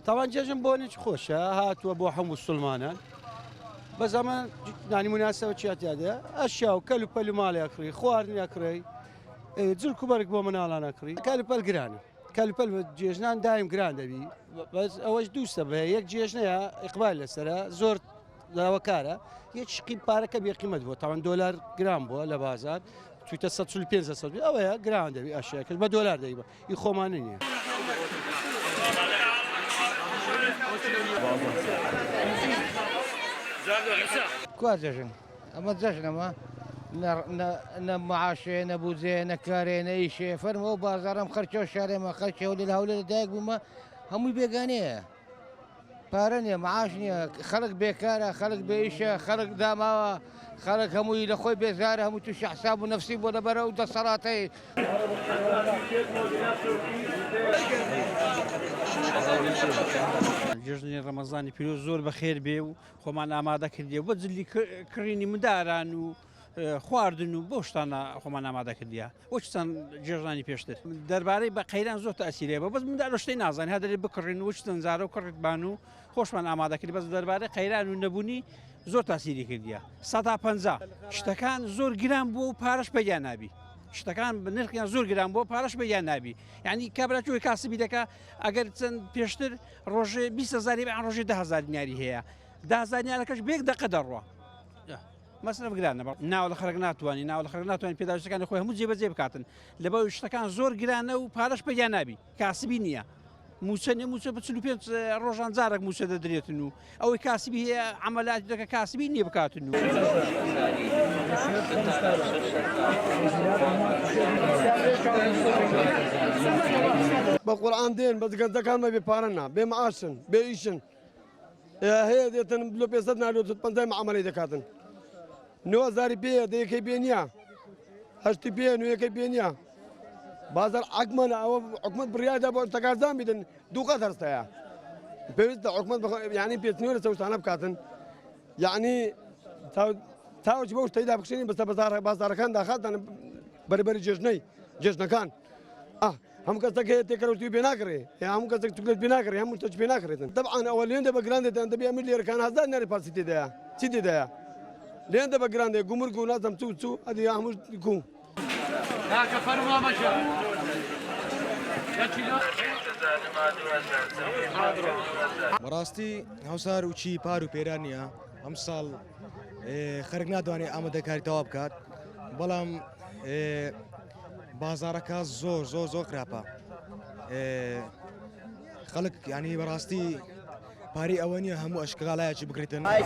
طبعا جەژن بۆ نێک خۆشە هاتووە بۆ هەموو مسلمانان بە زەمان نانی مناسبە چیاتیادە ئەشیا و کەل و پەل و ماڵیاکڕی خواردنیاکڕی جلک و بەرگ بۆ مناڵانەکڕی کەلپەل گرانی کەلپەل جێژنان دایم گران دەبی بەس ئەوەش دووسە بە یەک جێژنەیە ئیقبال لەسرە زۆر داواکارە یەک شقی پارەکە بێقیمەت بووە تاوان دۆلار گران بووە لە بازار تویتە 145 ئەوەیە گران دەبی ئەشیا کرد بە دۆلار دەیبە ئی خۆمانە نییە. کوا جەژن ئەمە جەژنەمە نە معاشێ نەبووجێ نەکارێ نەئیشێ فەرمەوە بازارم خەرچەوە شارێمە خەرچەوە لە هەولێ لەدایک بوومە هەمووی بێگانەیە پارە نییە معاش نییە خەڵک بێکارە خەڵک بێئیشە خەڵک داماوە خەڵک هەمووی لە خۆی بێزارە هەموو تووشی حساب و نەفسی بۆ لەبەرە و دەسەڵاتەی جژنی ڕەمەزانی پیرۆز زۆر بەخێر بێ و خۆمان ئامادە کردیە بۆ جلی کڕینی منداران و خواردن و بۆ شتانە خۆمان ئامادە کردیە بۆ چەند جێژنانی پێشتر دەربارەی بە قەیران زۆر تەئسیرێ بە بەس مندار شتەی نازانانی هەدەرێ بکڕین و چەند زارە و کڕیتبان و خۆشمان ئامادە کرد بەس دەربارەی قەیران و نەبوونی زۆر تاسیری کردیە 150 شتەکان زۆر گران بوو و پارەش پەیدا نابی شتەکان نرخیان زۆر گران بۆ پارەش پەیدا نابی یعنی کابراچوی کاسبی دەکا ئەگەر چەند پێشتر ڕۆژێ 20,000 بەیان ڕۆژێ 10,000 دیاری هەیە 10,000 دیارەکەش بێک دەقە دەڕوە مەسەلە گرانە ناو لە خەڵک ناتوانانی ناو لە خەڵک ناتوانین پێداویستەکانی خۆی هەموو جێبەجێ بکاتن لەبەر شتەکان زۆر گرانە و پارەش پەیدا نابی کاسبی نییە موچە موچە بە 45 ڕۆژان جارێک موچە دەدرێتن و ئەوەی کاسبی هەیە عەمەلاتی دەکە کاسبی نییە بکاتن و بە قورئان دێن بە گەنجەکانمە بێ پارەنا بێ معاشن بێ ئیشن هەیە دێتن لۆ 500 نالۆ 50 معامەلەی دەکاتن 9,000 پێ دەیەکەی پێ نییە هەشتی پێ نوێیەکەی پێ نییە بازار عقمانە ئەوە حکومت بڕیادا بۆ تەکارزان بدن دوو قەت هەرستەیە پێویستە حکومت یعنی پێچنیوە لە سەوشتانە بکاتن یعنی تاوەکی بەو شتەیدا بکشێنین بەستە بازارەکان داخاتن بەرەبەری جێژنەکان هەموو کەسێک هەیە تێکەڵوتی پێ ناکرێ هەموو کەسێک توکلێت پێ ناکرێ هەموو تەچ پێ ناکرێتن طبعاً ئەوە لێندە بە گران دێتن دەبێ ئەمیر لێرەکان هەزار نەری پارسی تێدایە چی تێدایە لێندە بە گران دێ گومرگ و نازەم چوو ئەدی هەموو کو بەڕاستی هەوسار و چی پار و پێران نییە ئەم ساڵ خەرک ناتوانێت ئامادەکاری تەواو بکات بەڵام بازارەکە زۆر خراپە خەڵک ینی بەڕاستی پارەی ئەوە نییە هەموو ئەشکغالایەکی بکرێتن هەیە